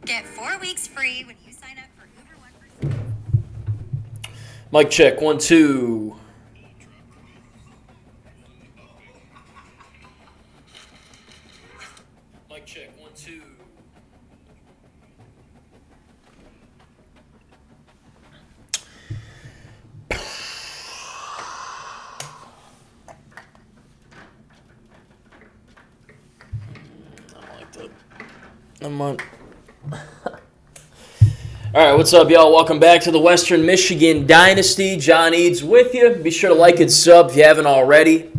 Get 4 weeks free when you sign up for Uber One for. Mic check, 1, 2. Mic check, 1, 2. I don't like that. I'm on. All right, what's up, y'all? Welcome back to the Western Michigan Dynasty. John Eads with you. Be sure to like and sub if you haven't already.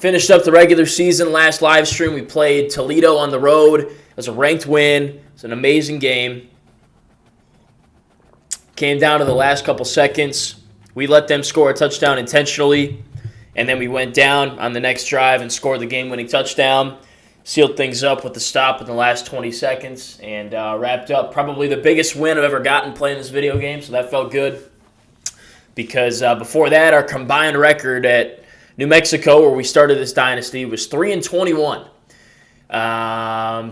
Finished up the regular season. Last live stream, we played Toledo on the road. It was a ranked win. It was an amazing game. Came down to the last couple seconds. We let them score a touchdown intentionally, and then we went down on the next drive and scored the game-winning touchdown. Sealed things up with the stop in the last 20 seconds and wrapped up probably the biggest win I've ever gotten playing this video game, so that felt good. Because before that, our combined record at New Mexico, where we started this dynasty, was 3-21.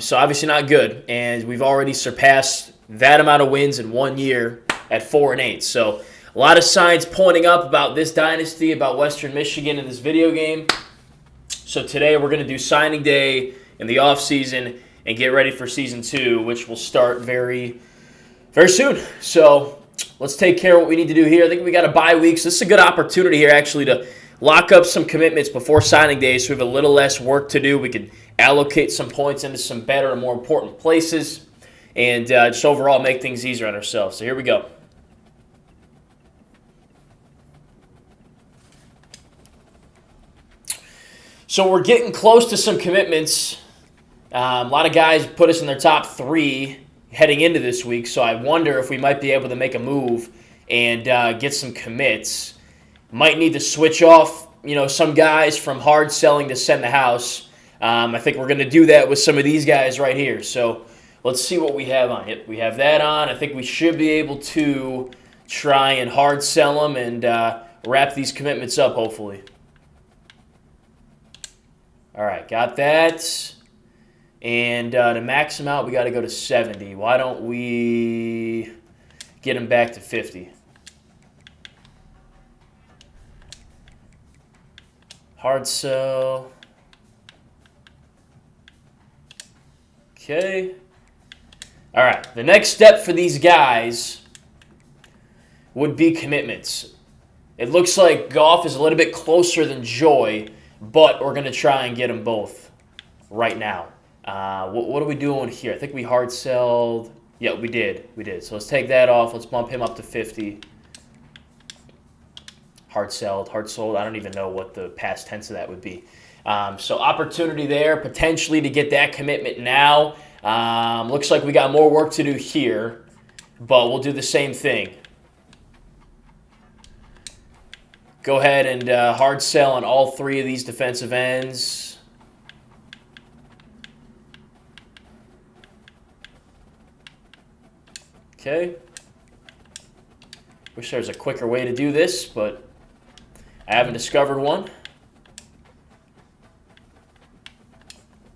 So obviously not good, and we've already surpassed that amount of wins in 1 year at 4-8. So a lot of signs pointing up about this dynasty, about Western Michigan in this video game. So today we're going to do signing day in the offseason and get ready for season 2, which will start very, very soon. So let's take care of what we need to do here. I think we got a bye week, so this is a good opportunity here actually to lock up some commitments before signing day so we have a little less work to do. We can allocate some points into some better and more important places and just overall make things easier on ourselves. So here we go. So we're getting close to some commitments. A lot of guys put us in their top 3 heading into this week, so I wonder if we might be able to make a move and get some commits. Might need to switch off, some guys from hard selling to send the house. I think we're going to do that with some of these guys right here. So let's see what we have on. Yep, we have that on. I think we should be able to try and hard sell them and wrap these commitments up, hopefully. All right, got that. And to max them out, we got to go to 70. Why don't we get them back to 50? Hard sell. Okay. All right, the next step for these guys would be commitments. It looks like Goff is a little bit closer than Joy, but we're going to try and get them both right now. What are we doing here? I think we hard sold. Yeah, we did. So let's take that off. Let's bump him up to 50. Hard sold. I don't even know what the past tense of that would be. So opportunity there, potentially to get that commitment now. Looks like we got more work to do here, but we'll do the same thing. Go ahead and hard sell on all 3 of these defensive ends. Okay. Wish there was a quicker way to do this, but I haven't discovered one.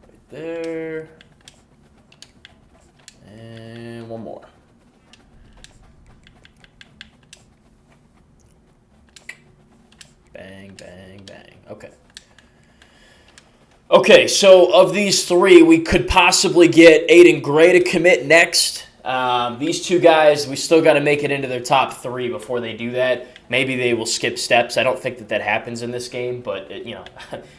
Right there. And one more. Bang, bang, bang. Okay, so of these 3, we could possibly get Aiden Gray to commit next. These 2 guys, we still got to make it into their top 3 before they do that. Maybe they will skip steps. I don't think that happens in this game, but,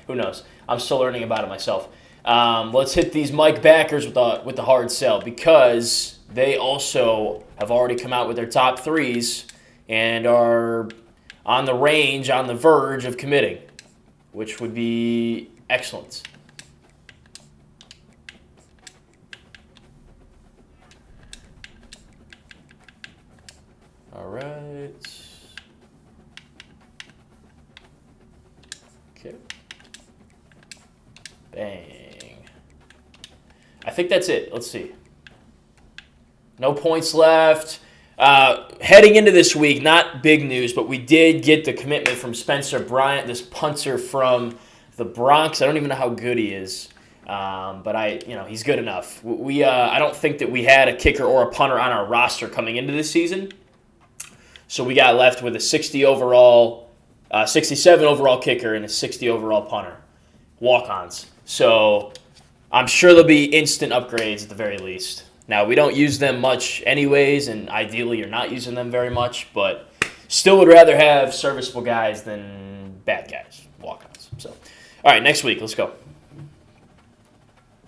who knows. I'm still learning about it myself. Let's hit these Mike backers with the hard sell because they also have already come out with their top 3s and are on the range, on the verge of committing, which would be excellent. All right. Okay. Bang. I think that's it. Let's see. No points left. Heading into this week, not big news, but we did get the commitment from Spencer Bryant, this punter from the Broncos. I don't even know how good he is. But he's good enough. I don't think that we had a kicker or a punter on our roster coming into this season. So we got left with a 67 overall kicker and a 60 overall punter. Walk-ons. So I'm sure there'll be instant upgrades at the very least. Now, we don't use them much anyways, and ideally you're not using them very much, but still would rather have serviceable guys than bad guys, walk-ons. So, all right, next week, let's go.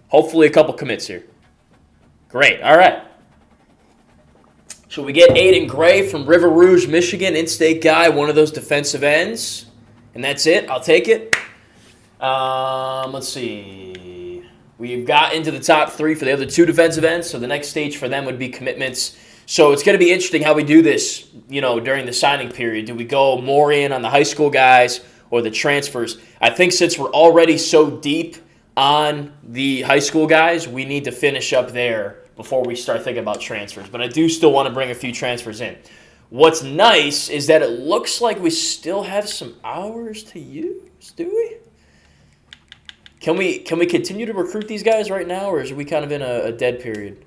Hopefully a couple commits here. Great, all right. So we get Aiden Gray from River Rouge, Michigan, in-state guy, one of those defensive ends. And that's it. I'll take it. Let's see. We've got into the top 3 for the other 2 defensive ends, so the next stage for them would be commitments. So it's going to be interesting how we do this, during the signing period. Do we go more in on the high school guys or the transfers? I think since we're already so deep on the high school guys, we need to finish up there before we start thinking about transfers. But I do still want to bring a few transfers in. What's nice is that it looks like we still have some hours to use, do we? Can we continue to recruit these guys right now, or are we kind of in a dead period?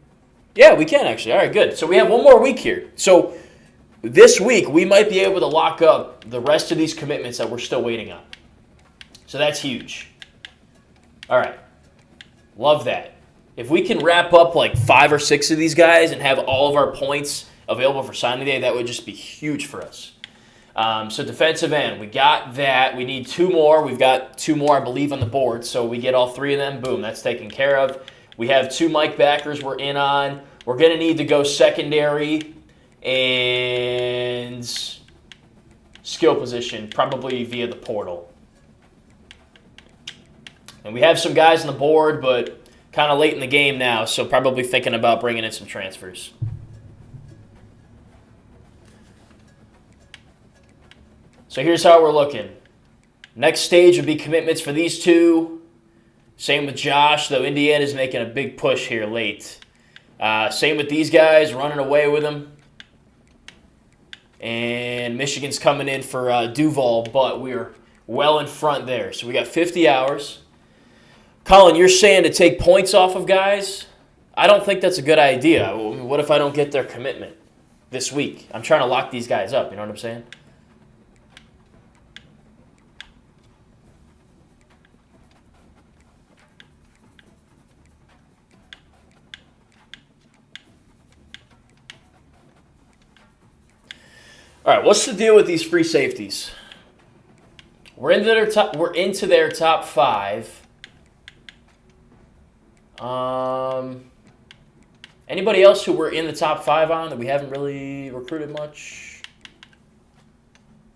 Yeah, we can actually. All right, good. So we have one more week here. So this week, we might be able to lock up the rest of these commitments that we're still waiting on. So that's huge. All right. Love that. If we can wrap up like 5 or 6 of these guys and have all of our points available for signing day, that would just be huge for us. So defensive end, we got that. We need 2 more. We've got 2 more, I believe, on the board. So we get all 3 of them. Boom, that's taken care of. We have 2 Mike backers we're in on. We're going to need to go secondary and skill position, probably via the portal. And we have some guys on the board, but kind of late in the game now, so probably thinking about bringing in some transfers. So here's how we're looking. Next stage would be commitments for these 2. Same with Josh, though Indiana's making a big push here late. Same with these guys, running away with them. And Michigan's coming in for Duval, but we're well in front there. So we got 50 hours. Colin, you're saying to take points off of guys? I don't think that's a good idea. What if I don't get their commitment this week? I'm trying to lock these guys up, you know what I'm saying? All right, what's the deal with these free safeties? We're into their top 5. Anybody else who we're in the top 5 on that we haven't really recruited much?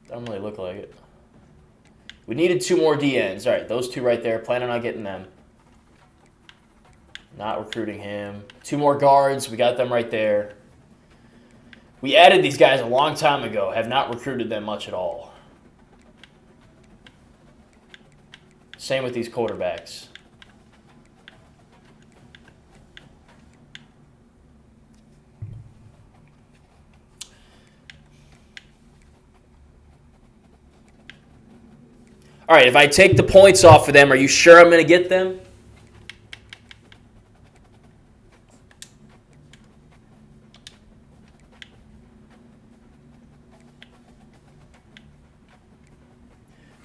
Doesn't really look like it. We needed 2 more DNs. All right, those 2 right there. Planning on getting them. Not recruiting him. 2 more guards. We got them right there. We added these guys a long time ago. Have not recruited them much at all. Same with these quarterbacks. All right, if I take the points off of them, are you sure I'm going to get them?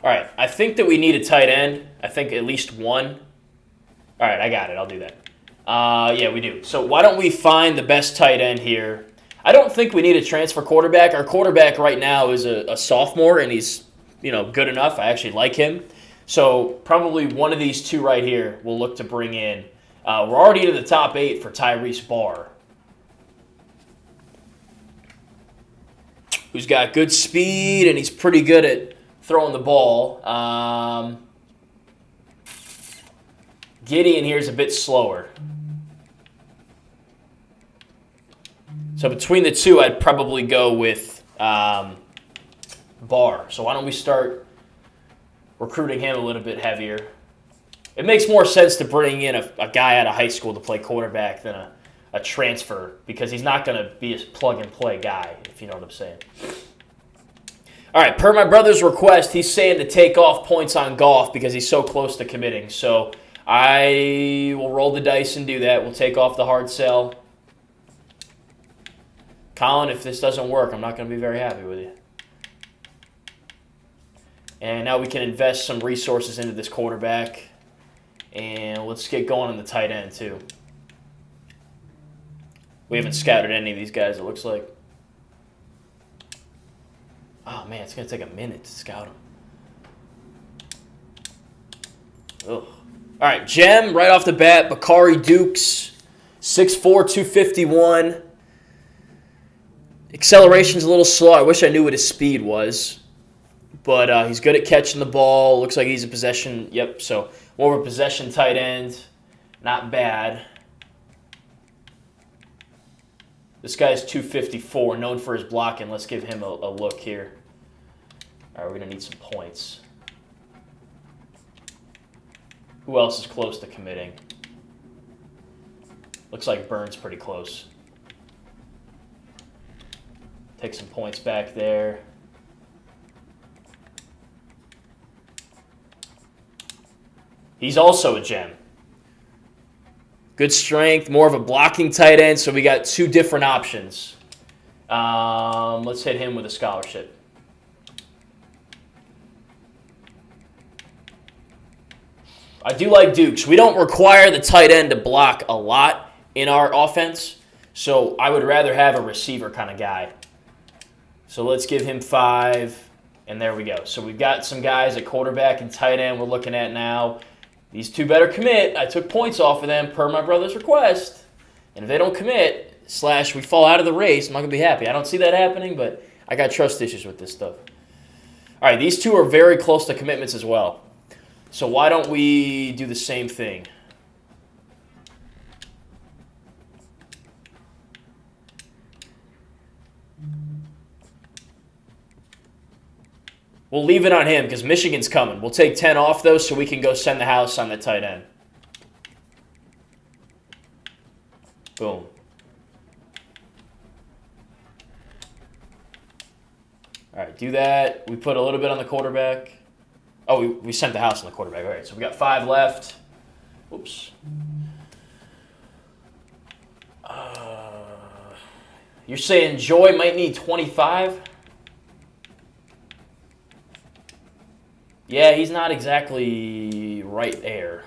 All right, I think that we need a tight end. I think at least 1. All right, I got it. I'll do that. Yeah, we do. So why don't we find the best tight end here? I don't think we need a transfer quarterback. Our quarterback right now is a sophomore, and he's good enough. I actually like him. So probably one of these 2 right here we'll look to bring in. We're already into the top 8 for Tyrese Barr, who's got good speed, and he's pretty good at throwing the ball. Gideon here is a bit slower. So between the 2, I'd probably go with Barr. So why don't we start recruiting him a little bit heavier? It makes more sense to bring in a guy out of high school to play quarterback than a transfer, because he's not going to be a plug-and-play guy, if you know what I'm saying. All right, per my brother's request, he's saying to take off points on Goff because he's so close to committing. So I will roll the dice and do that. We'll take off the hard sell. Colin, if this doesn't work, I'm not going to be very happy with you. And now we can invest some resources into this quarterback. And let's get going on the tight end, too. We haven't scouted any of these guys, it looks like. Oh, man, it's going to take a minute to scout them. Ugh. All right, Gem, right off the bat, Bakari Dukes, 6'4", 251. Acceleration's a little slow. I wish I knew what his speed was. But he's good at catching the ball. Looks like he's a possession. Yep, so more of a possession tight end. Not bad. This guy's 254, known for his blocking. Let's give him a look here. All right, we're going to need some points. Who else is close to committing? Looks like Burns pretty close. Take some points back there. He's also a gem. Good strength, more of a blocking tight end, so we got two different options. Let's hit him with a scholarship. I do like Dukes. We don't require the tight end to block a lot in our offense, so I would rather have a receiver kind of guy. So let's give him 5, and there we go. So we've got some guys at quarterback and tight end we're looking at now. These two better commit. I took points off of them per my brother's request. And if they don't commit, / we fall out of the race, I'm not going to be happy. I don't see that happening, but I got trust issues with this stuff. All right, these two are very close to commitments as well. So why don't we do the same thing? We'll leave it on him because Michigan's coming. We'll take 10 off, though, so we can go send the house on the tight end. Boom. All right, do that. We put a little bit on the quarterback. Oh, we sent the house on the quarterback. All right, so we got 5 left. Oops. You're saying Joy might need 25? Yeah, he's not exactly right there.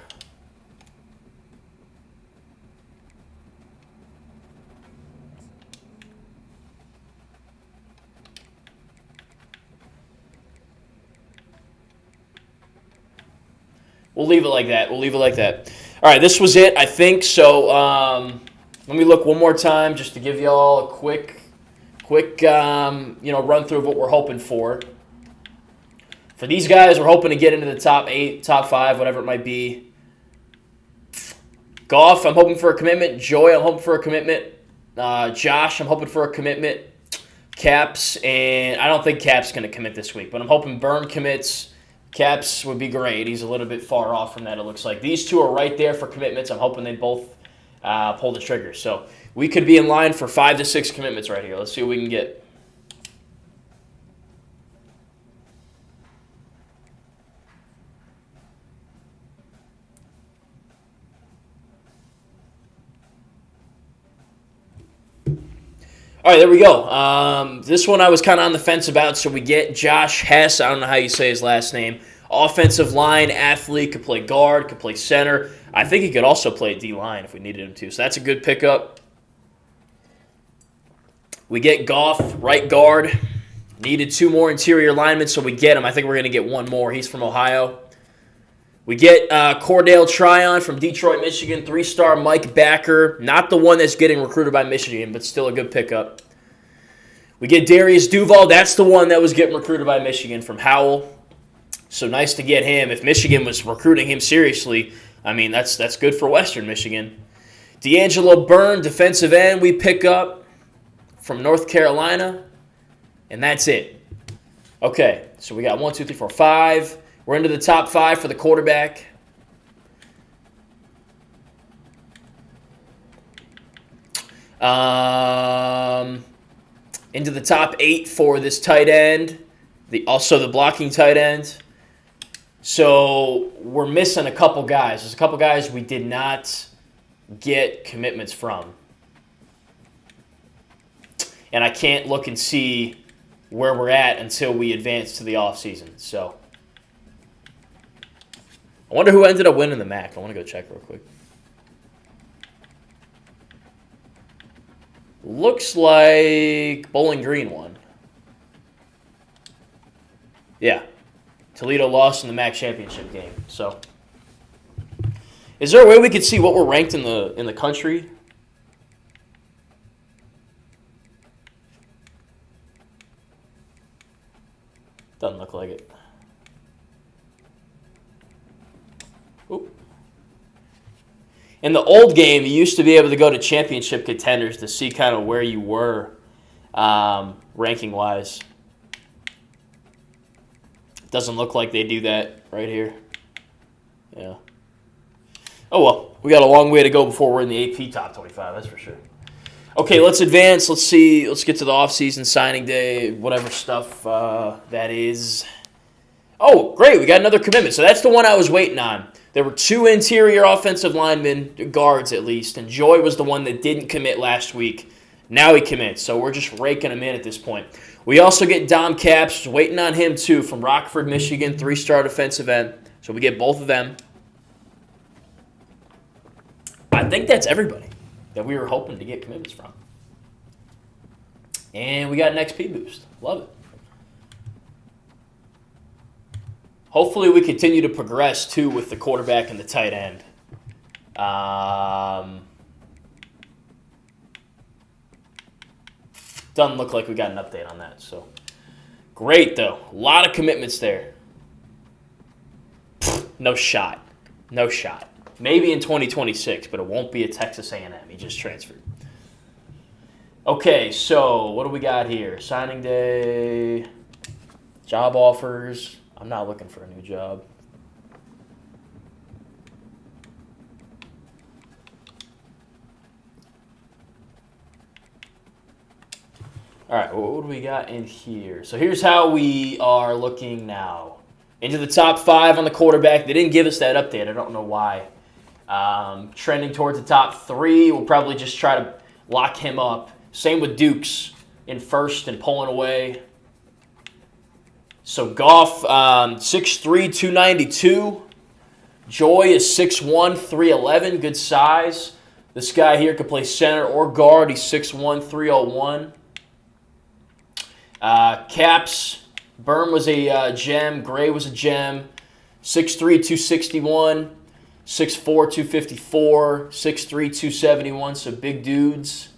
We'll leave it like that. We'll leave it like that. All right, this was it, I think. So let me look one more time just to give you all a quick run through of what we're hoping for. For these guys, we're hoping to get into the top 8, top 5, whatever it might be. Goff, I'm hoping for a commitment. Joy, I'm hoping for a commitment. Josh, I'm hoping for a commitment. Caps, and I don't think Cap's going to commit this week, but I'm hoping Burn commits. Caps would be great. He's a little bit far off from that, it looks like. These two are right there for commitments. I'm hoping they both pull the trigger. So we could be in line for 5 to 6 commitments right here. Let's see what we can get. All right, there we go. This one I was kind of on the fence about, so we get Josh Hess. I don't know how you say his last name. Offensive line athlete, could play guard, could play center. I think he could also play D-line if we needed him to, so that's a good pickup. We get Goff, right guard. Needed 2 more interior linemen, so we get him. I think we're going to get 1 more. He's from Ohio. We get Cordell Tryon from Detroit, Michigan, 3-star Mike Backer. Not the one that's getting recruited by Michigan, but still a good pickup. We get Darius Duval. That's the one that was getting recruited by Michigan from Howell. So nice to get him. If Michigan was recruiting him seriously, I mean, that's good for Western Michigan. D'Angelo Byrne, defensive end, we pick up from North Carolina. And that's it. Okay, so we got 1, 2, 3, 4, 5. We're into the top 5 for the quarterback. Into the top 8 for this tight end. Also the blocking tight end. So we're missing a couple guys. There's a couple guys we did not get commitments from. And I can't look and see where we're at until we advance to the offseason. So I wonder who ended up winning the MAC. I want to go check real quick. Looks like Bowling Green won. Yeah. Toledo lost in the MAC championship game. So, is there a way we could see what we're ranked in the country? Doesn't look like it. Oop. In the old game, you used to be able to go to championship contenders to see kind of where you were ranking-wise. Doesn't look like they do that right here. Yeah. Oh, well. We got a long way to go before we're in the AP top 25, that's for sure. Okay, let's advance. Let's see. Let's get to the offseason signing day, whatever stuff that is. Oh, great. We got another commitment. So that's the one I was waiting on. There were 2 interior offensive linemen, guards at least, and Joy was the one that didn't commit last week. Now he commits, so we're just raking him in at this point. We also get Dom Capps, waiting on him too, from Rockford, Michigan, 3-star defensive end. So we get both of them. I think that's everybody that we were hoping to get commitments from. And we got an XP boost. Love it. Hopefully we continue to progress, too, with the quarterback and the tight end. Doesn't look like we got an update on that. So great, though. A lot of commitments there. No shot. No shot. Maybe in 2026, but it won't be a Texas A&M. He just transferred. Okay, so what do we got here? Signing day, job offers. I'm not looking for a new job. All right, what do we got in here? So here's how we are looking now. Into the top 5 on the quarterback. They didn't give us that update. I don't know why. Trending towards the top 3. We'll probably just try to lock him up. Same with Dukes in first and pulling away. So Goff, 6'3", 292. Joy is 6'1", 311. Good size. This guy here could play center or guard. He's 6'1", 301. Caps, Berm was a gem. Gray was a gem. 6'3", 261. 6'4", 254. 6'3", 271. So big dudes.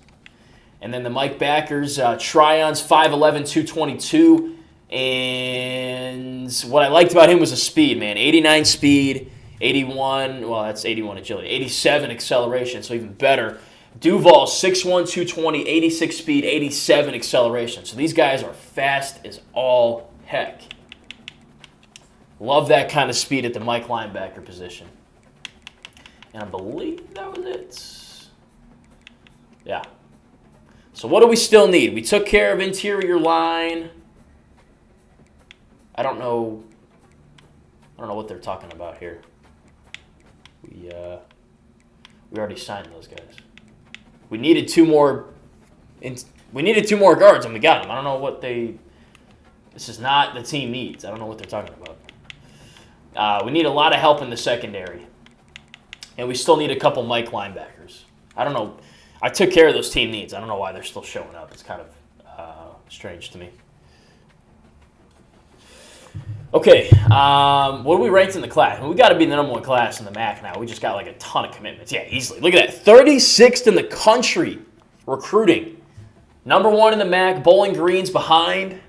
And then the Mike Backers, Tryon's 5'11", 222. And what I liked about him was the speed, man. 89 speed, 81, well, that's 81 agility, 87 acceleration, so even better. Duval, 6'1", 220, 86 speed, 87 acceleration. So these guys are fast as all heck. Love that kind of speed at the Mike linebacker position. And I believe that was it. Yeah. So what do we still need? We took care of interior line. I don't know what they're talking about here. We already signed those guys. We needed 2 more. We needed 2 more guards, and we got them. I don't know what they. This is not the team needs. I don't know what they're talking about. We need a lot of help in the secondary, and we still need a couple Mike linebackers. I don't know. I took care of those team needs. I don't know why they're still showing up. It's kind of strange to me. Okay, what are we ranked in the class? We got to be the number 1 class in the MAC now. We just got like a ton of commitments. Yeah, easily. Look at that. 36th in the country recruiting. Number 1 in the MAC. Bowling Green's behind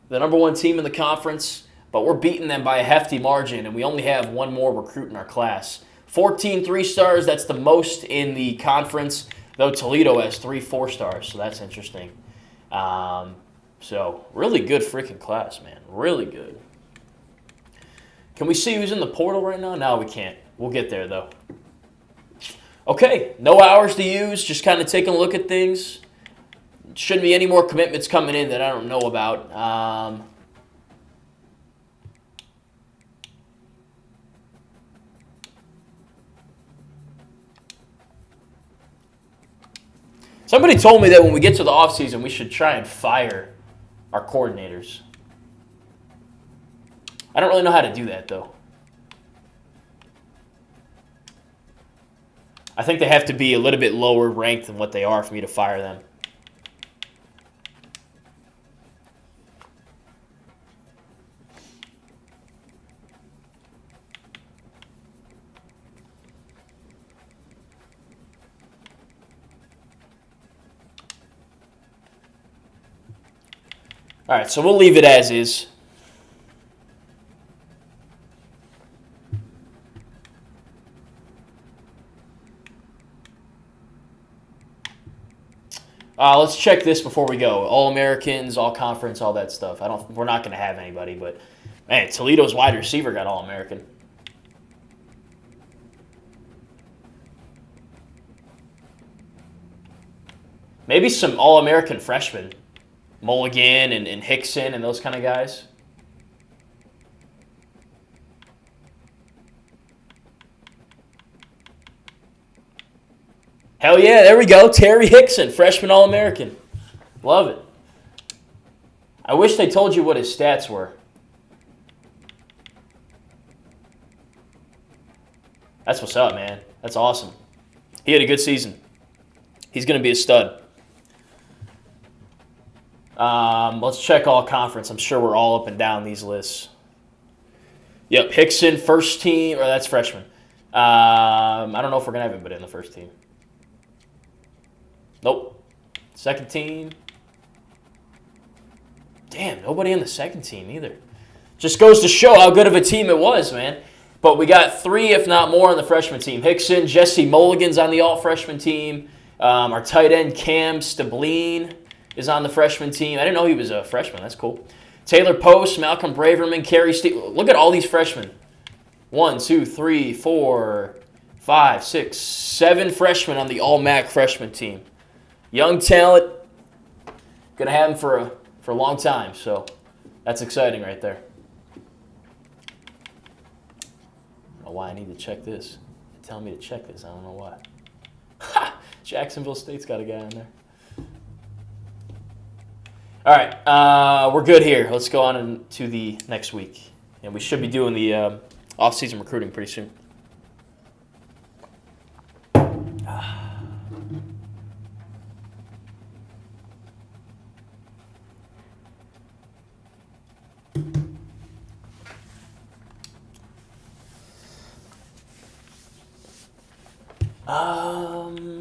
the number 1 team in the conference, but we're beating them by a hefty margin, and we only have 1 more recruit in our class. 14 3-stars. That's the most in the conference, though Toledo has 3 4-stars, so that's interesting. So really good freaking class, man. Really good. Can we see who's in the portal right now? No, we can't. We'll get there, though. Okay, no hours to use. Just kind of taking a look at things. Shouldn't be any more commitments coming in that I don't know about. Somebody told me that when we get to the offseason, we should try and fire our coordinators. I don't really know how to do that, though. I think they have to be a little bit lower ranked than what they are for me to fire them. All right, so we'll leave it as is. Let's check this before we go. All-Americans, all-conference, all that stuff. We're not going to have anybody, but man, Toledo's wide receiver got All-American. Maybe some All-American freshmen. Mulligan and Hickson and those kind of guys. Hell yeah, there we go. Terry Hickson, freshman All-American. Love it. I wish they told you what his stats were. That's what's up, man. That's awesome. He had a good season. He's going to be a stud. Let's check all conference. I'm sure we're all up and down these lists. Yep, Hickson, first team, or that's freshman. I don't know if we're going to have anybody in the first team. Nope. Second team. Damn, nobody in the second team either. Just goes to show how good of a team it was, man. But we got 3, if not more, on the freshman team. Hickson, Jesse Mulligan's on the all-freshman team. Our tight end, Cam Stableen, is on the freshman team. I didn't know he was a freshman. That's cool. Taylor Post, Malcolm Braverman, Kerry Steve. Look at all these freshmen. 1, 2, 3, 4, 5, 6, 7 freshmen on the all-MAC freshman team. Young talent. Going to have him for a long time. So that's exciting right there. I don't know why I need to check this. They're telling me to check this. I don't know why. Ha! Jacksonville State's got a guy on there. All right, we're good here. Let's go on to the next week. And we should be doing the off-season recruiting pretty soon.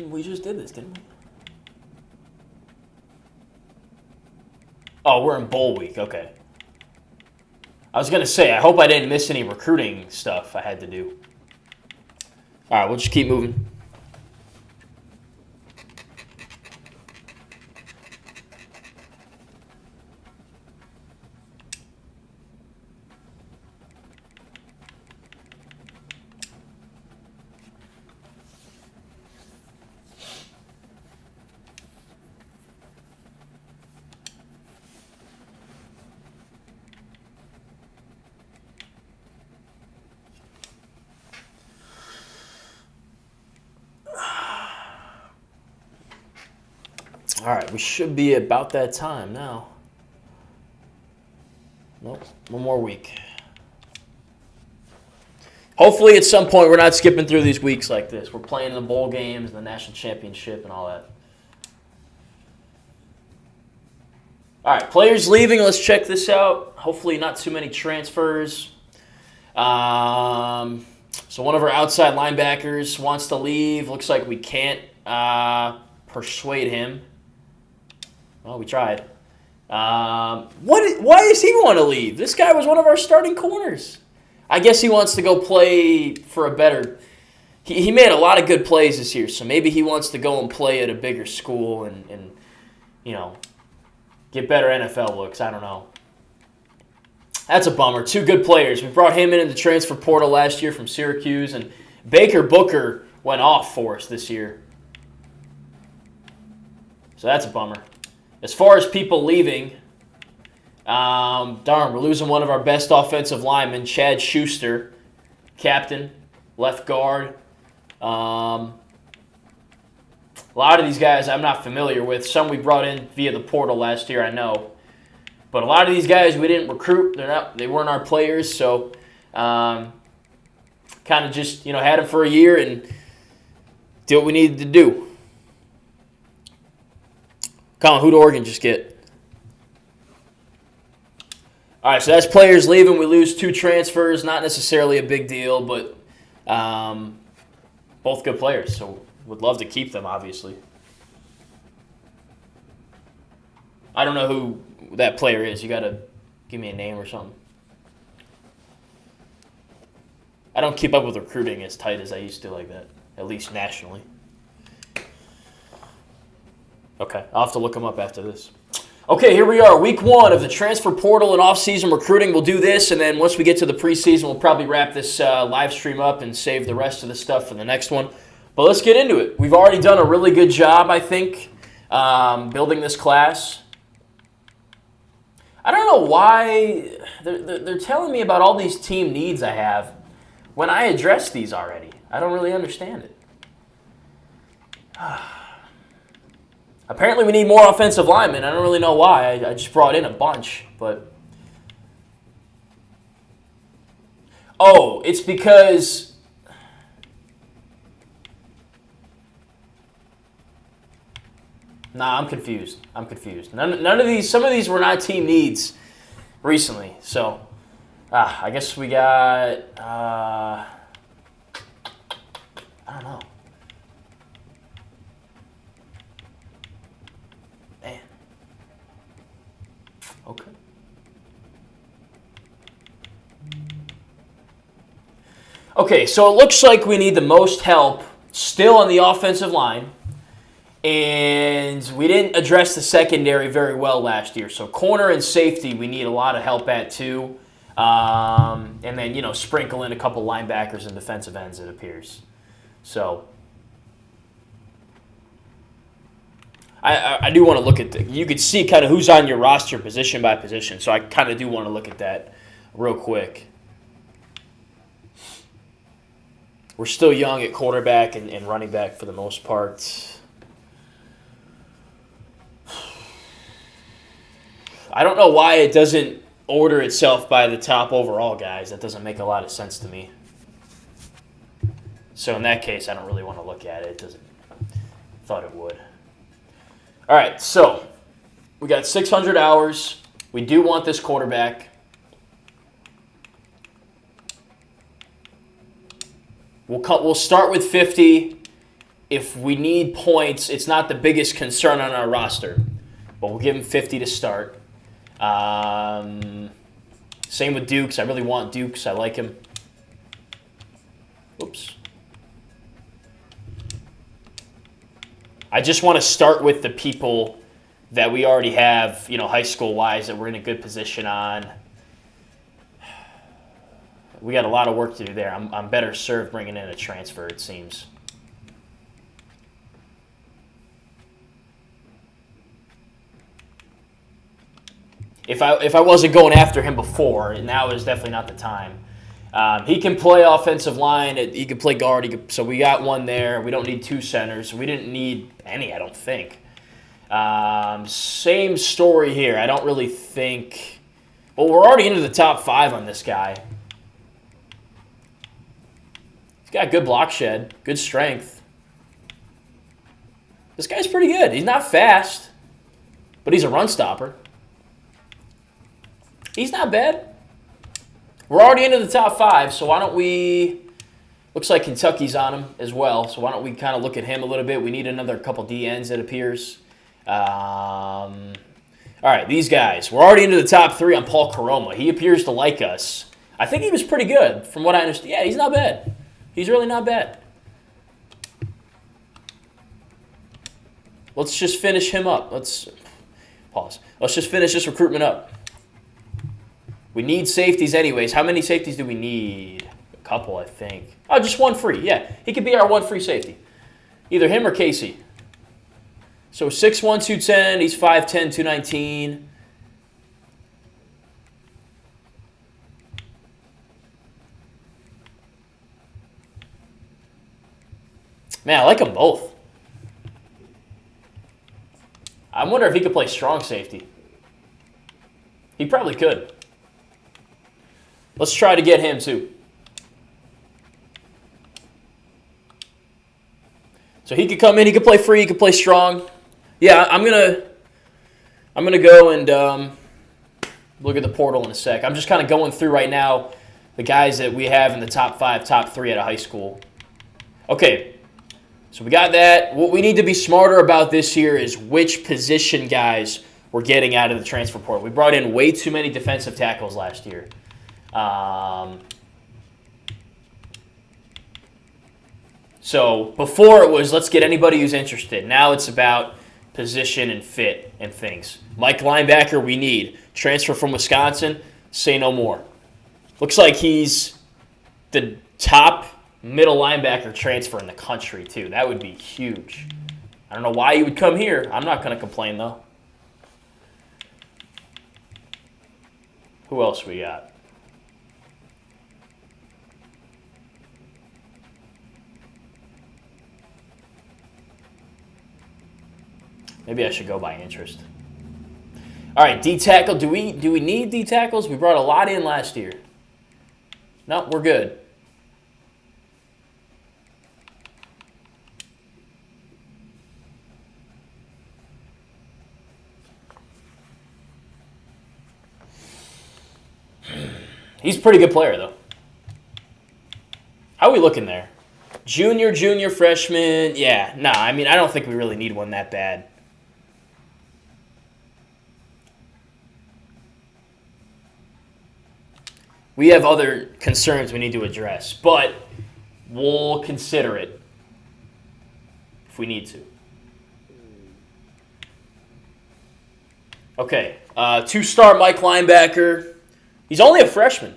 We just did this, didn't we? Oh, we're in bowl week. Okay. I was going to say, I hope I didn't miss any recruiting stuff I had to do. All right, we'll just keep moving. All right, we should be about that time now. Nope, one more week. Hopefully at some point we're not skipping through these weeks like this. We're playing the bowl games and the national championship and all that. All right, players leaving. Let's check this out. Hopefully not too many transfers. So one of our outside linebackers wants to leave. Looks like we can't persuade him. Well, we tried. Why does he want to leave? This guy was one of our starting corners. I guess he wants to go play for a better... He made a lot of good plays this year, so maybe he wants to go and play at a bigger school and you know, get better NFL looks. I don't know. That's a bummer. 2 good players. We brought him in the transfer portal last year from Syracuse, and Baker Booker went off for us this year. So that's a bummer. As far as people leaving, darn, we're losing one of our best offensive linemen, Chad Schuster, captain, left guard. A lot of these guys I'm not familiar with. Some we brought in via the portal last year, I know. But a lot of these guys we didn't recruit. They weren't our players, so kind of just had them for a year and did what we needed to do. Colin, who did Oregon just get? All right, so that's players leaving. We lose 2 transfers. Not necessarily a big deal, but both good players. So would love to keep them, obviously. I don't know who that player is. You got to give me a name or something. I don't keep up with recruiting as tight as I used to like that, at least nationally. Okay, I'll have to look them up after this. Okay, here we are, week 1 of the transfer portal and off-season recruiting. We'll do this, and then once we get to the preseason, we'll probably wrap this live stream up and save the rest of the stuff for the next one. But let's get into it. We've already done a really good job, I think, building this class. I don't know why they're telling me about all these team needs I have when I addressed these already. I don't really understand it. Apparently we need more offensive linemen. I don't really know why. I just brought in a bunch, but... Oh, it's because... Nah, I'm confused. None of these... Some of these were not team needs recently, so... I guess we got... I don't know. Man. Okay. Okay, so it looks like we need the most help still on the offensive line. And we didn't address the secondary very well last year. So corner and safety we need a lot of help at too. And then, sprinkle in a couple linebackers and defensive ends, it appears. So I do want to look at you could see kind of who's on your roster position by position. So I kind of do want to look at that real quick. We're still young at quarterback and running back for the most part. I don't know why it doesn't order itself by the top overall guys. That doesn't make a lot of sense to me. So in that case, I don't really want to look at it. It doesn't. Thought it would. All right, so we got 600 hours. We do want this quarterback. We'll start with 50. If we need points, it's not the biggest concern on our roster, but we'll give him 50 to start. Same with Dukes. I really want Dukes. I like him. Oops. I just want to start with the people that we already have, high school-wise, that we're in a good position on. We got a lot of work to do there. I'm better served bringing in a transfer, it seems. If I wasn't going after him before, now is definitely not the time. He can play offensive line. He can play guard. So we got one there. We don't need 2 centers. We didn't need any, I don't think. Same story here. I don't really think... Well, we're already into the top 5 on this guy. He's got good block shed, good strength. This guy's pretty good. He's not fast, but he's a run stopper. He's not bad. We're already into the top 5, so why don't we... Looks like Kentucky's on him as well, so why don't we kind of look at him a little bit. We need another couple DNs, it appears. All right, these guys. We're already into the top 3 on Paul Karoma. He appears to like us. I think he was pretty good, from what I understand. Yeah, he's not bad. He's really not bad. Let's just finish him up. Let's just finish this recruitment up. We need safeties anyways. How many safeties do we need? A couple, I think. Oh, just one free. Yeah, he could be our one free safety. Either him or Casey. So 6'1", 210. He's 5'10", 219. Man, I like them both. I wonder if he could play strong safety. He probably could. Let's try to get him too. So he could come in, he could play free, he could play strong. Yeah, I'm gonna go and look at the portal in a sec. I'm just kind of going through right now the guys that we have in the top 5, top 3 out of high school. Okay, so we got that. What we need to be smarter about this year is which position guys we're getting out of the transfer portal. We brought in way too many defensive tackles last year. So before it was let's get anybody who's interested. Now it's about position and fit and things. Mike linebacker we need. Transfer from Wisconsin, say no more. Looks like he's the top middle linebacker transfer in the country too. That would be huge. I don't know why he would come here. I'm not going to complain though. Who else we got? Maybe I should go by interest. All right, D tackle. Do we need D tackles? We brought a lot in last year. No, we're good. He's a pretty good player, though. How are we looking there? Junior, freshman. Yeah, nah, I mean, I don't think we really need one that bad. We have other concerns we need to address, but we'll consider it if we need to. Okay, 2-star Mike linebacker. He's only a freshman,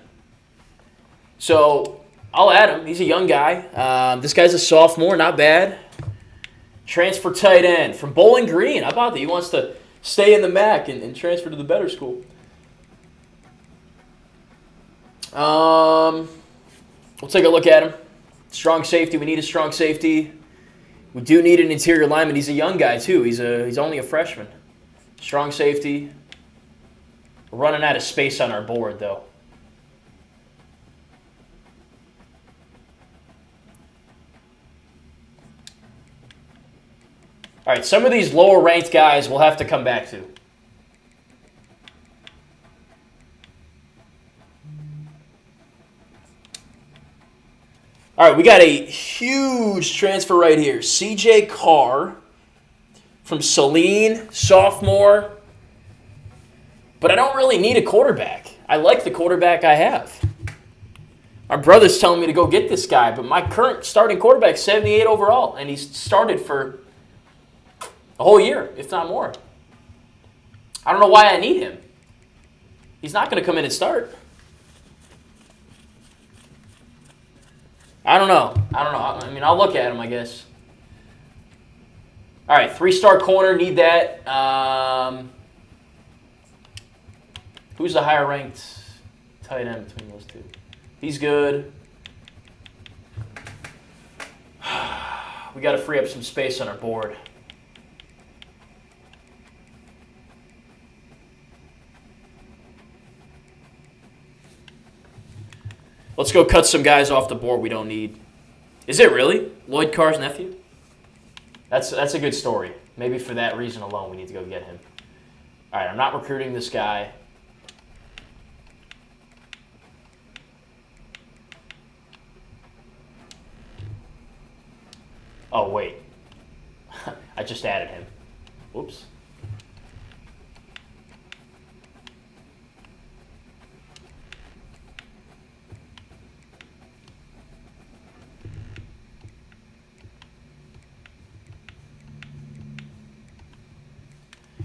so I'll add him. He's a young guy. This guy's a sophomore, not bad. Transfer tight end from Bowling Green. How about that? He wants to stay in the MAC and transfer to the better school. We'll take a look at him. Strong safety. We need a strong safety. We do need an interior lineman. He's a young guy too. He's only a freshman. Strong safety. We're running out of space on our board though. All right, some of these lower ranked guys we'll have to come back to. All right, we got a huge transfer right here. CJ Carr from Saline, sophomore. But I don't really need a quarterback. I like the quarterback I have. My brother's telling me to go get this guy, but my current starting quarterback's 78 overall, and he's started for a whole year, if not more. I don't know why I need him. He's not going to come in and start. I don't know. I mean, I'll look at him, I guess. All right, 3-star corner, need that. Who's the higher ranked tight end between those two? He's good. We got to free up some space on our board. Let's go cut some guys off the board we don't need. Is it really? Lloyd Carr's nephew? That's a good story. Maybe for that reason alone we need to go get him. All right, I'm not recruiting this guy. Oh, wait. I just added him. Whoops.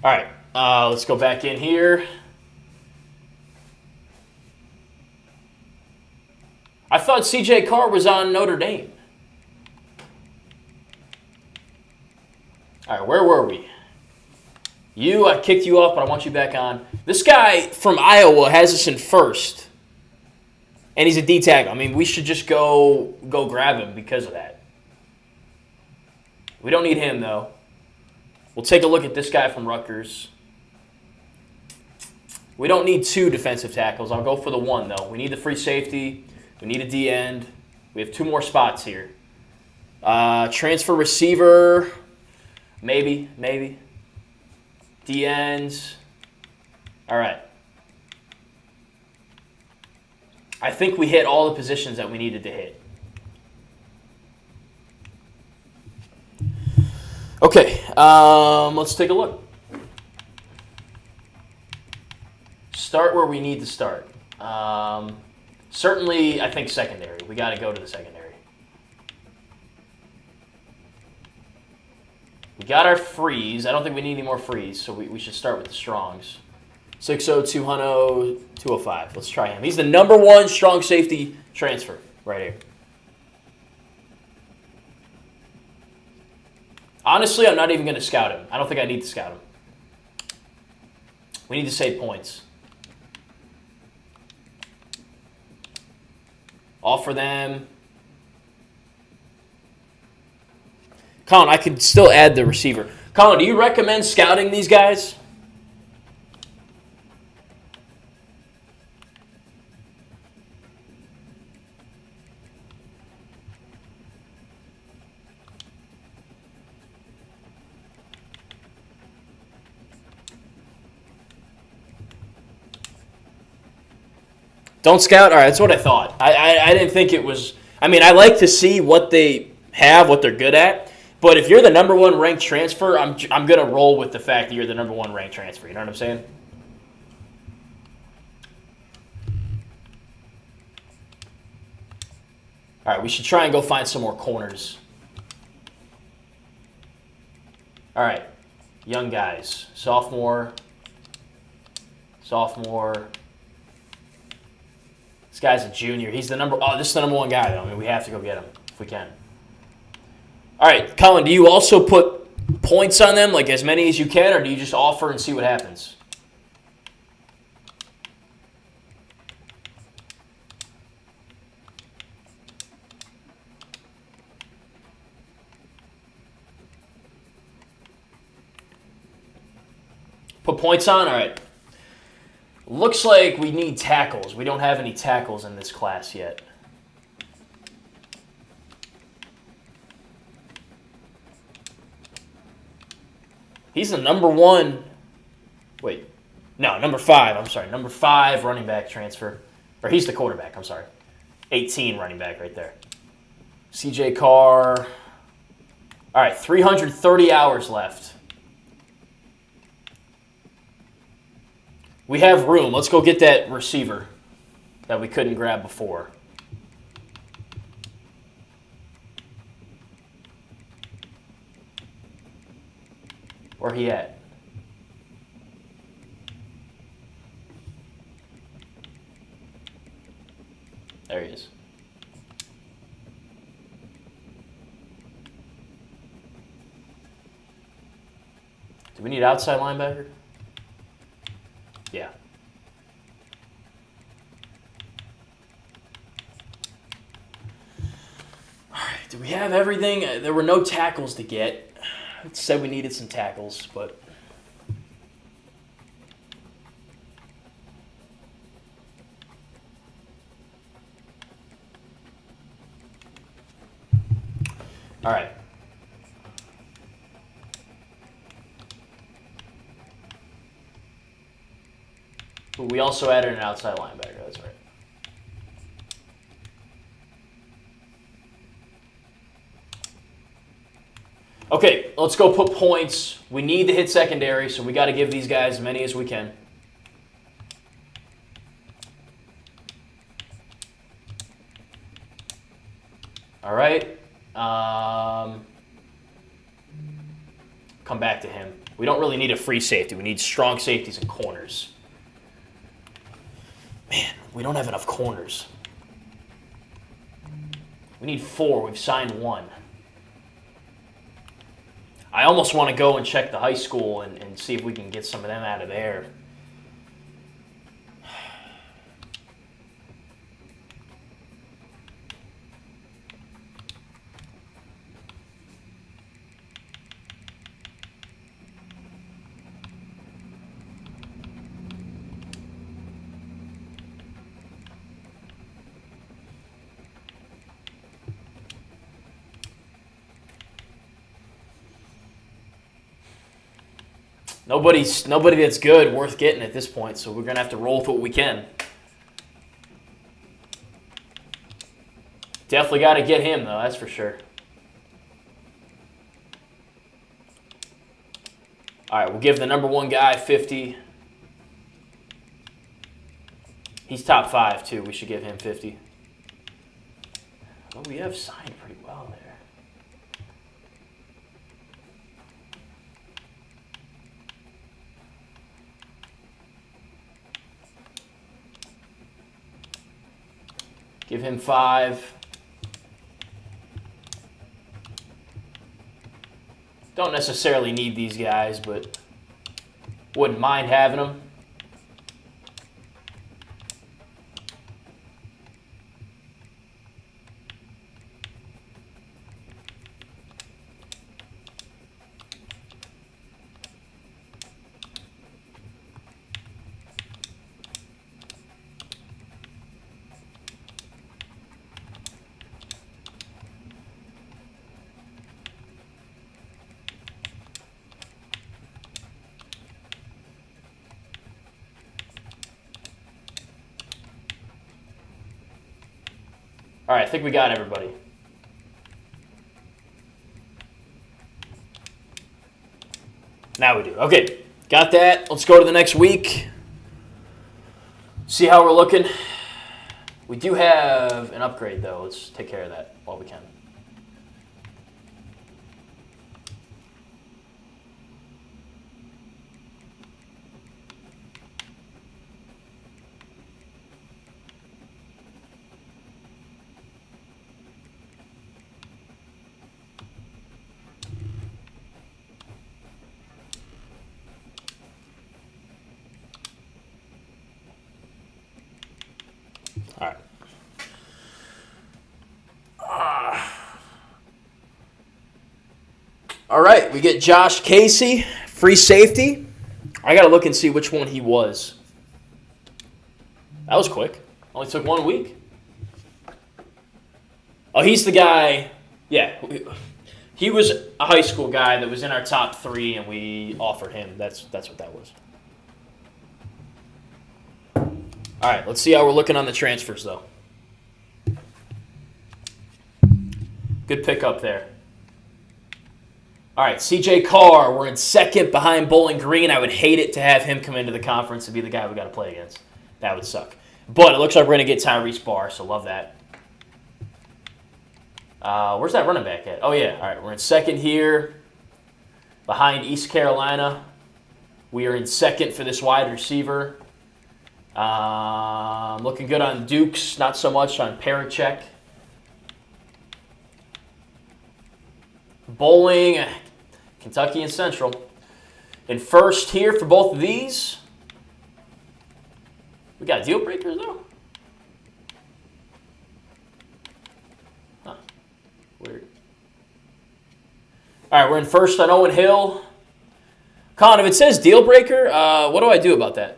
All right, let's go back in here. I thought CJ Carr was on Notre Dame. All right, where were we? I kicked you off, but I want you back on. This guy from Iowa has us in first, and he's a D tackle. I mean, we should just go grab him because of that. We don't need him, though. We'll take a look at this guy from Rutgers. We don't need 2 defensive tackles. I'll go for the 1, though. We need the free safety. We need a D end. We have 2 more spots here. Transfer receiver, maybe. D ends. All right. I think we hit all the positions that we needed to hit. Okay, let's take a look. Start where we need to start. Certainly, I think secondary. We got to go to the secondary. We got our freeze. I don't think we need any more freeze, so we should start with the strongs. 6'0", 200, 205. Let's try him. He's the number 1 strong safety transfer right here. Honestly, I'm not even going to scout him. I don't think I need to scout him. We need to save points. Offer them. Colin, I could still add the receiver. Colin, do you recommend scouting these guys? Don't scout? All right, that's what I thought. I didn't think it was... I mean, I like to see what they have, what they're good at. But if you're the number 1 ranked transfer, I'm going to roll with the fact that you're the number 1 ranked transfer. You know what I'm saying? All right, we should try and go find some more corners. All right, young guys. Sophomore. This guy's a junior. He's the number... Oh, this is the number 1 guy, though. I mean, we have to go get him if we can. All right, Colin, do you also put points on them, like as many as you can, or do you just offer and see what happens? Put points on? All right. Looks like we need tackles. We don't have any tackles in this class yet. He's the number 1. Wait. No, number 5. I'm sorry. Number 5 running back transfer. Or he's the quarterback. I'm sorry. 18 running back right there. CJ Carr. All right. 330 hours left. We have room. Let's go get that receiver that we couldn't grab before. Where he at? There he is. Do we need outside linebacker? Yeah. All right. Do we have everything? There were no tackles to get. It said we needed some tackles, but... All right. We also added an outside linebacker, that's right. Okay, let's go put points. We need to hit secondary, so we got to give these guys as many as we can. All right. Come back to him. We don't really need a free safety. We need strong safeties and corners. Man, we don't have enough corners. We need 4. We've signed 1. I almost want to go and check the high school and see if we can get some of them out of there. Nobody that's good worth getting at this point, so we're going to have to roll with what we can. Definitely got to get him, though, that's for sure. All right, we'll give the number 1 guy 50. He's top 5, too. We should give him 50. Oh, we have signed pretty well there. Give him 5. Don't necessarily need these guys, but wouldn't mind having them. All right, I think we got everybody. Now we do. Okay, got that. Let's go to the next week. See how we're looking. We do have an upgrade, though. Let's take care of that while we can. All right. All right, we get Josh Casey, free safety. I got to look and see which one he was. That was quick. Only took 1 week. Oh, he's the guy. Yeah. He was a high school guy that was in our top 3, and we offered him. That's what that was. All right, let's see how we're looking on the transfers, though. Good pickup there. All right, C.J. Carr, we're in 2nd behind Bowling Green. I would hate it to have him come into the conference and be the guy we got to play against. That would suck. But it looks like we're going to get Tyrese Barr, so love that. Where's that running back at? Oh, yeah. All right, we're in 2nd here behind East Carolina. We are in 2nd for this wide receiver. Looking good on Dukes, not so much on Parachek. Bowling, Kentucky and Central. In 1st here for both of these. We got deal breakers, though? Huh. Weird. All right, we're in 1st on Owen Hill. Colin, if it says deal breaker, what do I do about that?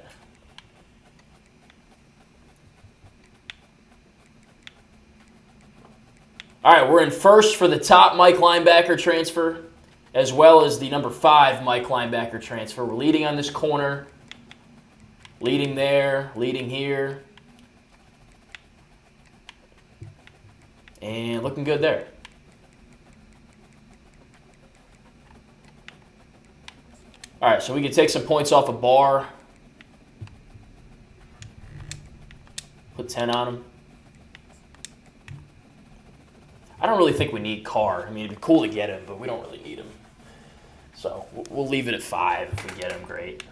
All right, we're in 1st for the top Mike linebacker transfer, as well as the number 5 Mike linebacker transfer. We're leading on this corner, leading there, leading here, and looking good there. All right, so we can take some points off of Barr. Put 10 on him. I don't really think we need Carr. I mean, it'd be cool to get him, but we don't really need him. So we'll leave it at 5 if we get him. Great.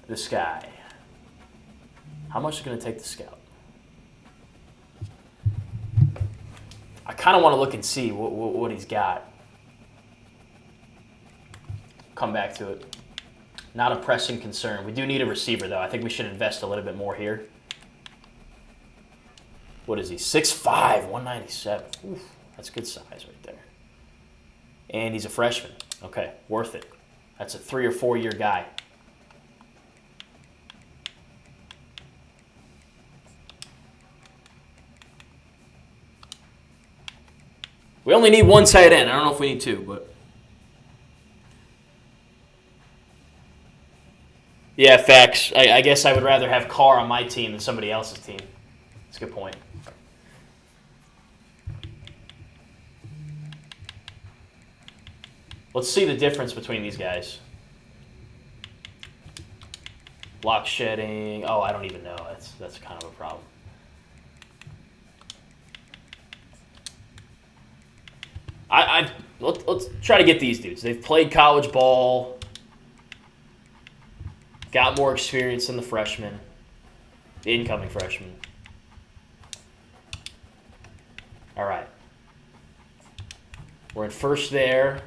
This guy. How much is it going to take the scout? I kind of want to look and see what he's got. Come back to it. Not a pressing concern. We do need a receiver, though. I think we should invest a little bit more here. What is he? 6'5", 197. Oof, that's good size right there. And he's a freshman. Okay, worth it. That's a 3 or 4 year guy. We only need 1 tight end. I don't know if we need 2, but Yeah, facts. I guess I would rather have Carr on my team than somebody else's team. That's a good point. Let's see the difference between these guys. Block shedding. Oh, I don't even know. That's kind of a problem. Let's try to get these dudes. They've played college ball, got more experience than the freshmen, the incoming freshmen. All right. We're in first there.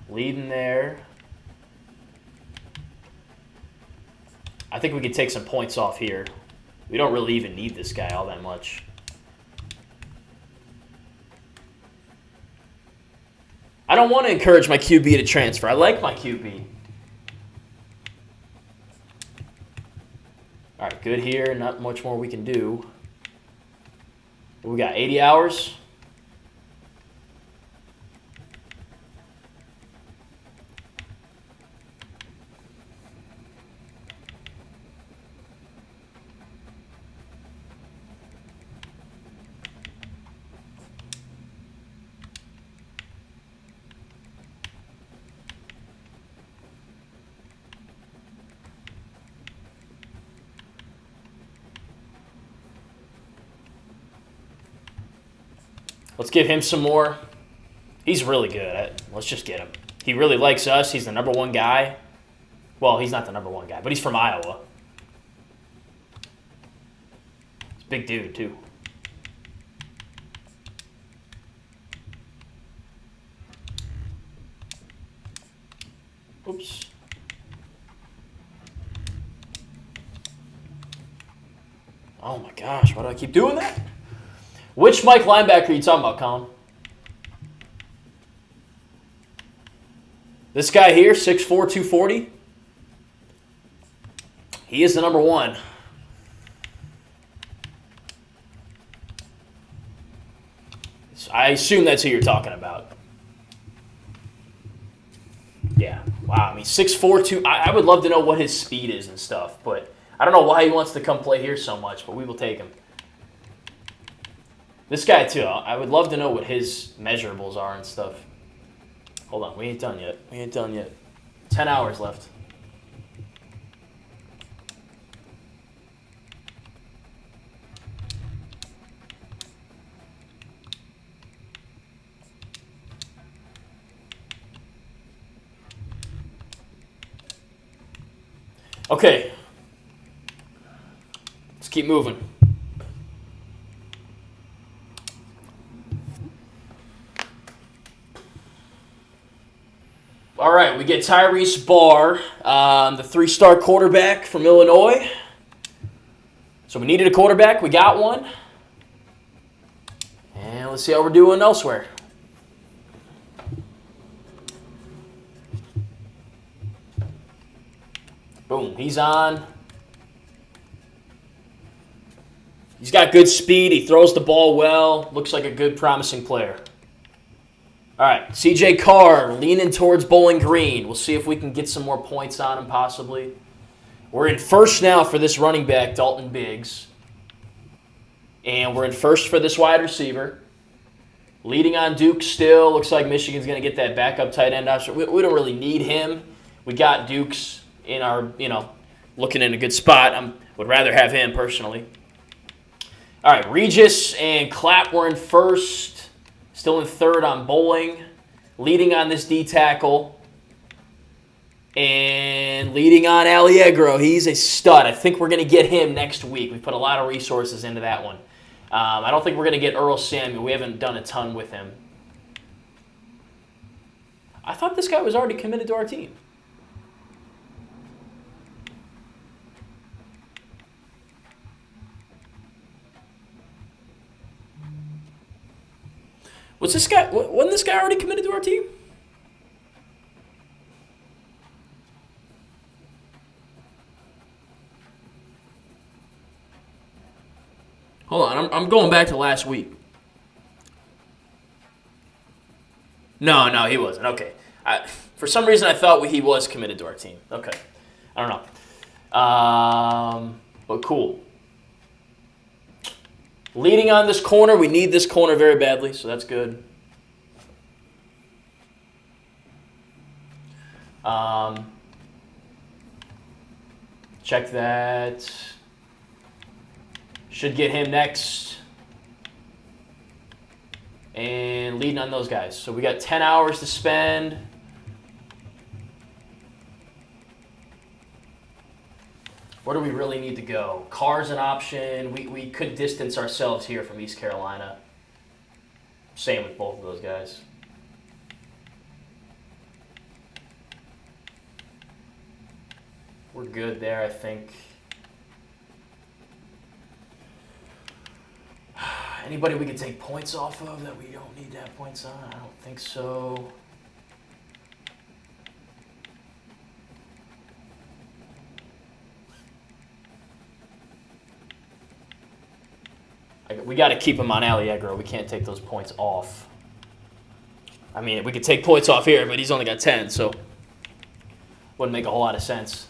Leading there. I think we could take some points off here. We don't really even need this guy all that much. I don't want to encourage my QB to transfer. I like my QB. All right, good here. Not much more we can do. We got 80 hours. Let's give him some more. He's really good. Let's just get him. He really likes us. He's the number one guy. Well, he's not the number one guy, but he's from Iowa. He's a big dude, too. Oops. Oh my gosh, why do I keep doing that? Which Mike linebacker are you talking about, Colin? This guy here, 6'4", 240. He is the number one. I assume that's who you're talking about. Yeah. Wow. I mean, 6'4", 2. I would love to know what his speed is and stuff, but I don't know why he wants to come play here so much, but we will take him. This guy, too, I would love to know what his measurables are and stuff. Hold on, we ain't done yet. 10 hours left. Okay. Let's keep moving. All right, we get Tyrese Barr, the 3-star quarterback from Illinois. So we needed a quarterback. We got one. And let's see how we're doing elsewhere. Boom, he's on. He's got good speed. He throws the ball well. Looks like a good, promising player. All right, CJ Carr leaning towards Bowling Green. We'll see if we can get some more points on him possibly. We're in first now for this running back, Dalton Biggs. And we're in first for this wide receiver. Leading on Duke still. Looks like Michigan's going to get that backup tight end option. We don't really need him. We got Duke's in our, looking in a good spot. I would rather have him personally. All right, Regis and Clapp were in first. Still in third on Bowling. Leading on this D-tackle. And leading on Allegro. He's a stud. I think we're going to get him next week. We put a lot of resources into that one. I don't think we're going to get Earl Samuel. We haven't done a ton with him. I thought this guy was already committed to our team. Wasn't this guy already committed to our team? Hold on, I'm going back to last week. No, he wasn't. Okay. For some reason, I thought he was committed to our team. Okay. I don't know. But cool. Leading on this corner. We need this corner very badly, so that's good. Check that. Should get him next. And leading on those guys. So we got 10 hours to spend. Where do we really need to go? Car's an option. We could distance ourselves here from East Carolina. Same with both of those guys. We're good there, I think. Anybody we could take points off of that we don't need to have points on? I don't think so. We got to keep him on Allegro. We can't take those points off. I mean, we could take points off here, but he's only got 10, so wouldn't make a whole lot of sense.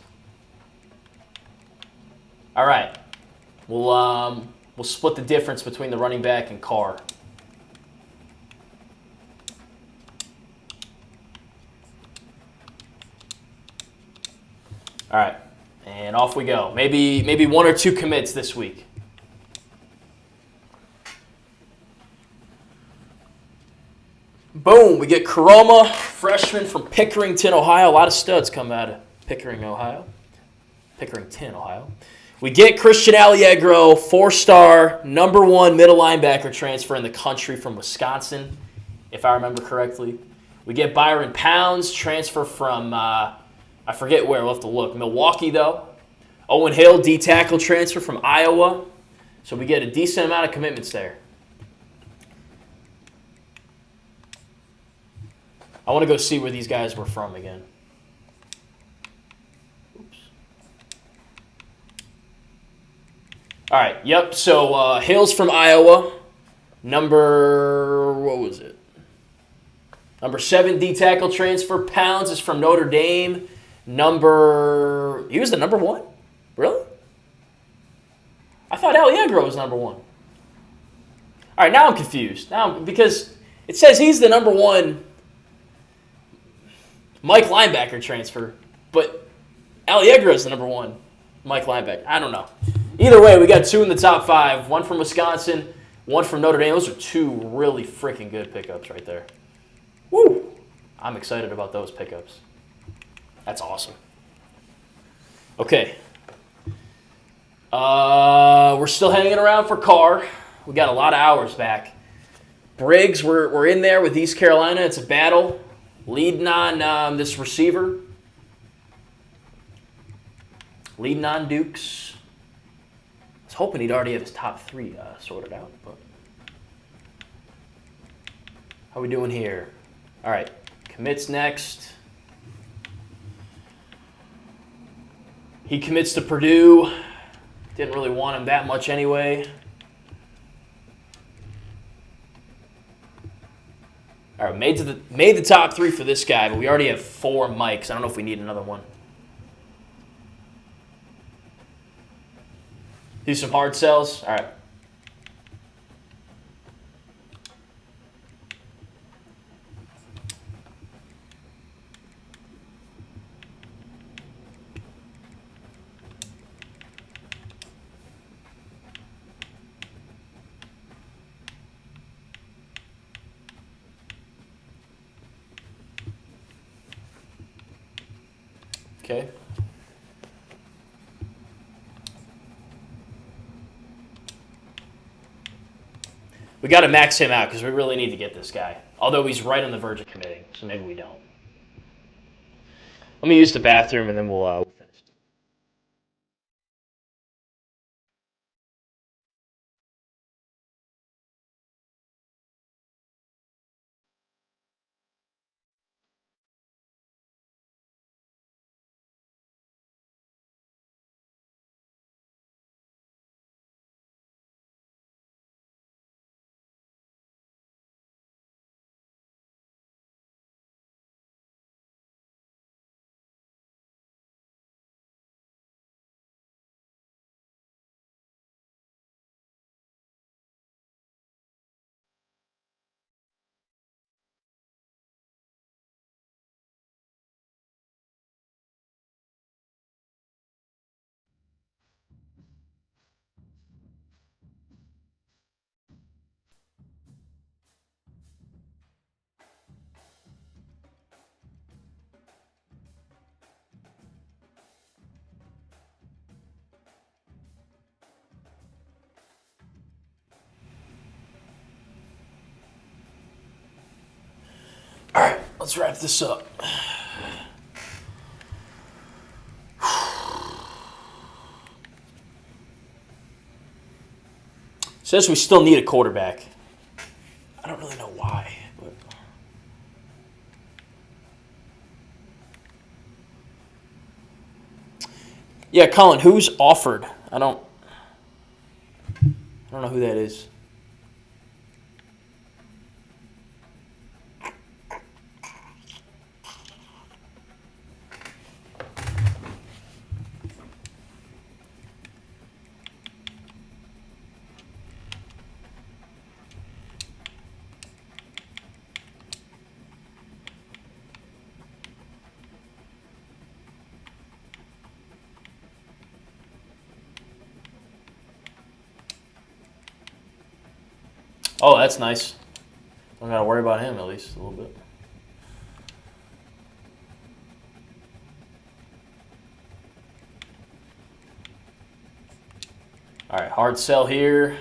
All right. We'll split the difference between the running back and Carr. All right. And off we go. Maybe one or two commits this week. Boom, we get Karoma, freshman from Pickerington, Ohio. A lot of studs come out of Pickerington, Ohio. We get Christian Allegro, 4-star, #1 middle linebacker transfer in the country from Wisconsin, if I remember correctly. We get Byron Pounds, transfer from, I forget where, we'll have to look. Milwaukee, though. Owen Hill, D-tackle transfer from Iowa. So we get a decent amount of commitments there. I want to go see where these guys were from again. Oops. All right, yep. So Hill's from Iowa. Number 7 D-tackle transfer. Pounds is from Notre Dame. He was the number 1? Really? I thought Allegro was number 1. All right, now I'm confused. Because it says he's the number 1 Mike linebacker transfer, but Allegro is the number 1 Mike linebacker. I don't know. Either way, we got 2 in the top 5. 1 from Wisconsin, 1 from Notre Dame. Those are 2 really freaking good pickups right there. Woo! I'm excited about those pickups. That's awesome. Okay. We're still hanging around for Carr. We got a lot of hours back. Briggs, we're in there with East Carolina. It's a battle. Leading on this receiver. Leading on Dukes. I was hoping he'd already have his top 3 sorted out. But how we doing here? All right. Commits next. He commits to Purdue. Didn't really want him that much anyway. All right, made the top 3 for this guy, but we already have 4 Mikes. I don't know if we need another one. Do some hard sells. All right. Okay. We got to max him out because we really need to get this guy. Although he's right on the verge of committing, so maybe we don't. Let me use the bathroom and then we'll finish. let's wrap this up. Says we still need a quarterback. I don't really know why. But... Yeah, Colin, who's offered? I don't know who that is. Oh, that's nice. Don't got to worry about him at least a little bit. All right, hard sell here.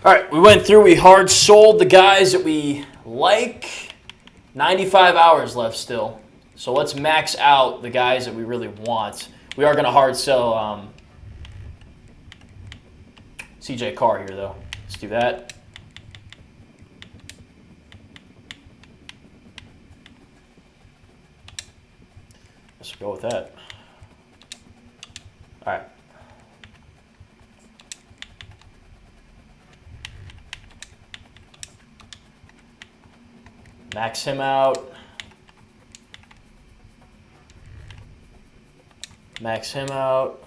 All right, we went through. We hard sold the guys that we like. 95 hours left still. So let's max out the guys that we really want. We are going to hard sell CJ Carr here, though. Let's do that. Let's go with that. All right. Max him out. Max him out.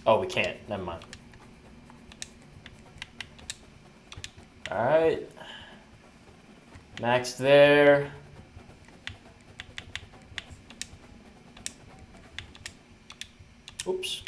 Oh, we can't. Never mind. All right. Max there. Oops.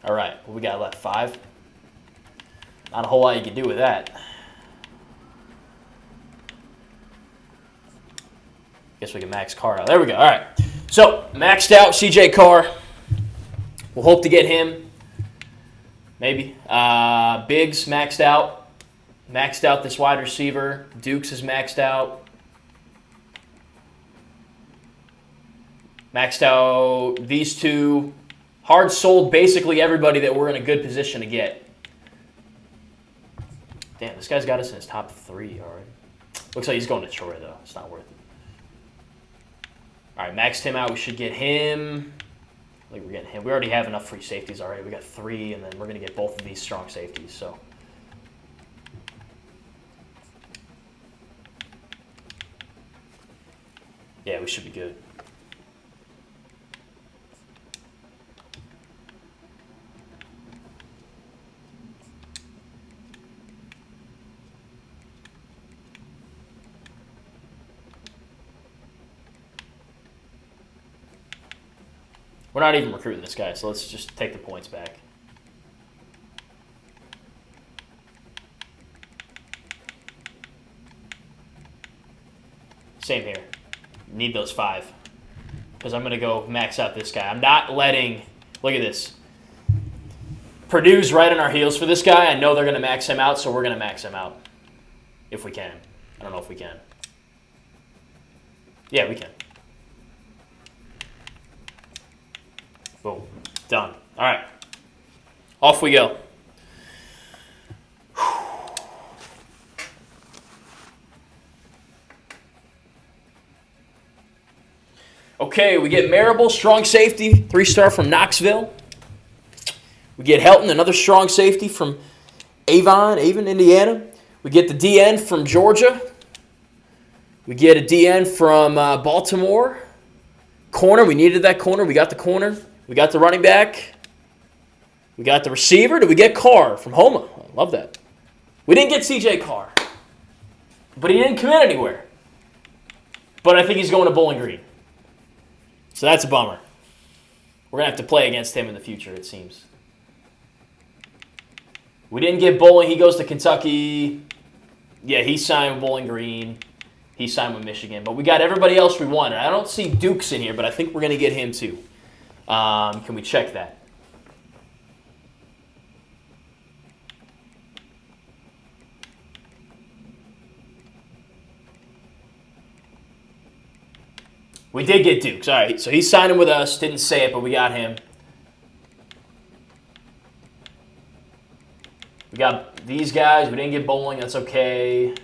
All right, what we got left? 5? Not a whole lot you can do with that. Guess we can max Carr out. There we go. All right. So, maxed out CJ Carr. We'll hope to get him. Maybe. Biggs maxed out. Maxed out this wide receiver. Dukes is maxed out. Maxed out these two. Hard sold basically everybody that we're in a good position to get. Damn, this guy's got us in his top 3 already. Looks like he's going to Troy, though. It's not worth it. All right, maxed him out. We should get him. I think we're getting him. We already have enough free safeties already. We got 3, and then we're going to get both of these strong safeties. So, yeah, we should be good. We're not even recruiting this guy, so let's just take the points back. Same here. Need those 5. Because I'm going to go max out this guy. I'm not letting... Look at this. Purdue's right on our heels for this guy. I know they're going to max him out, so we're going to max him out. If we can. I don't know if we can. Yeah, we can. Boom. Done. All right. Off we go. Okay, we get Marable, strong safety, 3-star from Knoxville. We get Helton, another strong safety from Avon, Indiana. We get the DN from Georgia. We get a DN from Baltimore. Corner, we needed that corner. We got the corner. We got the running back. We got the receiver. Did we get Carr from Homa? I love that. We didn't get CJ Carr. But he didn't commit anywhere. But I think he's going to Bowling Green. So that's a bummer. We're going to have to play against him in the future, it seems. We didn't get Bowling. He goes to Kentucky. Yeah, he signed with Bowling Green. He signed with Michigan. But we got everybody else we wanted. I don't see Dukes in here, but I think we're going to get him too. Can we check that? We did get Dukes. All right, so he's signing with us. Didn't say it, but we got him. We got these guys. We didn't get Bowling. That's okay.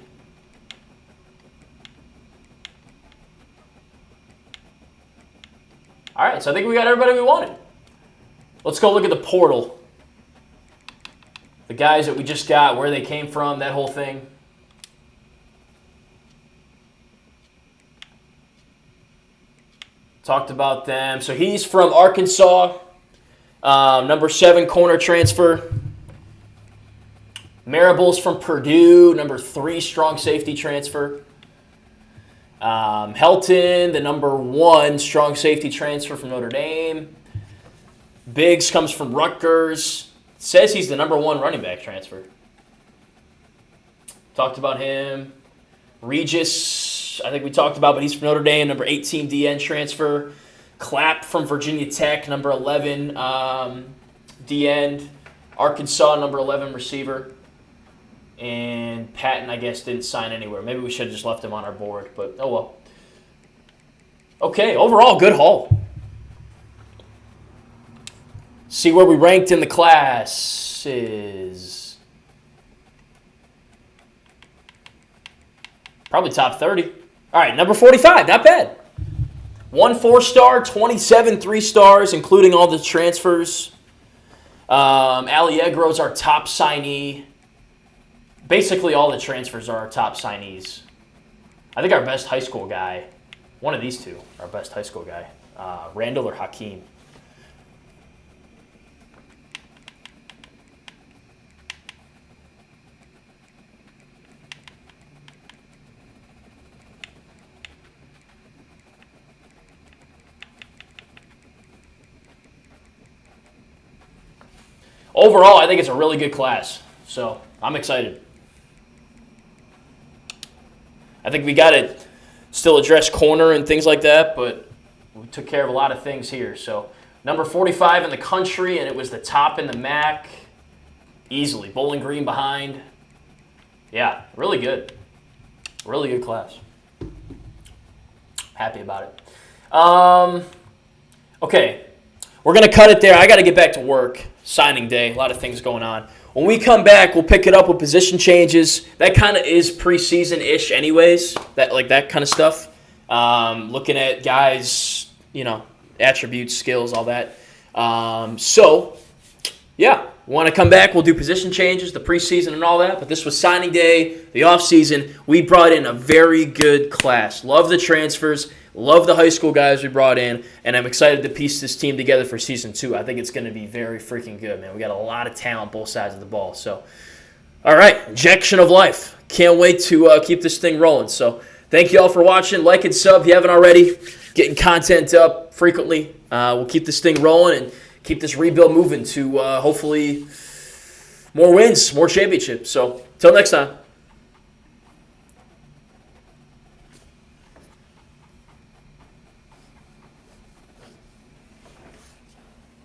All right, so I think we got everybody we wanted. Let's go look at the portal. The guys that we just got, where they came from, that whole thing. Talked about them. So he's from Arkansas. Number 7 corner transfer. Marable's from Purdue. Number 3 strong safety transfer. Helton, the number 1 strong safety transfer from Notre Dame. Biggs comes from Rutgers. Says he's the number 1 running back transfer. Talked about him. Regis, I think we talked about, but he's from Notre Dame, number 18 DN transfer. Clapp from Virginia Tech, number 11 DN. Arkansas, number 11 receiver. And Patton, I guess, didn't sign anywhere. Maybe we should have just left him on our board, but oh well. Okay, overall, good haul. See where we ranked in the class is probably top 30. All right, number 45, not bad. 1 4-star, 27 3-stars, including all the transfers. Aliegro's our top signee. Basically, all the transfers are our top signees. I think our best high school guy, one of these two, our best high school guy, Randall or Hakeem. Overall, I think it's a really good class, so I'm excited. I think we got to still address corner and things like that, but we took care of a lot of things here. So number 45 in the country, and it was the top in the MAC easily. Bowling Green behind. Yeah, really good. Really good class. Happy about it. Okay, we're going to cut it there. I got to get back to work. Signing day, a lot of things going on. When we come back, we'll pick it up with position changes. That kind of is preseason-ish anyways, that kind of stuff. Looking at guys, attributes, skills, all that. Yeah, want to come back, we'll do position changes, the preseason and all that. But this was signing day, the offseason. We brought in a very good class. Love the transfers. Love the high school guys we brought in, and I'm excited to piece this team together for Season 2. I think it's going to be very freaking good, man. We got a lot of talent both sides of the ball. So, all right, injection of life. Can't wait to keep this thing rolling. So, thank you all for watching. Like and sub if you haven't already. Getting content up frequently. We'll keep this thing rolling and keep this rebuild moving to hopefully more wins, more championships. So, till next time.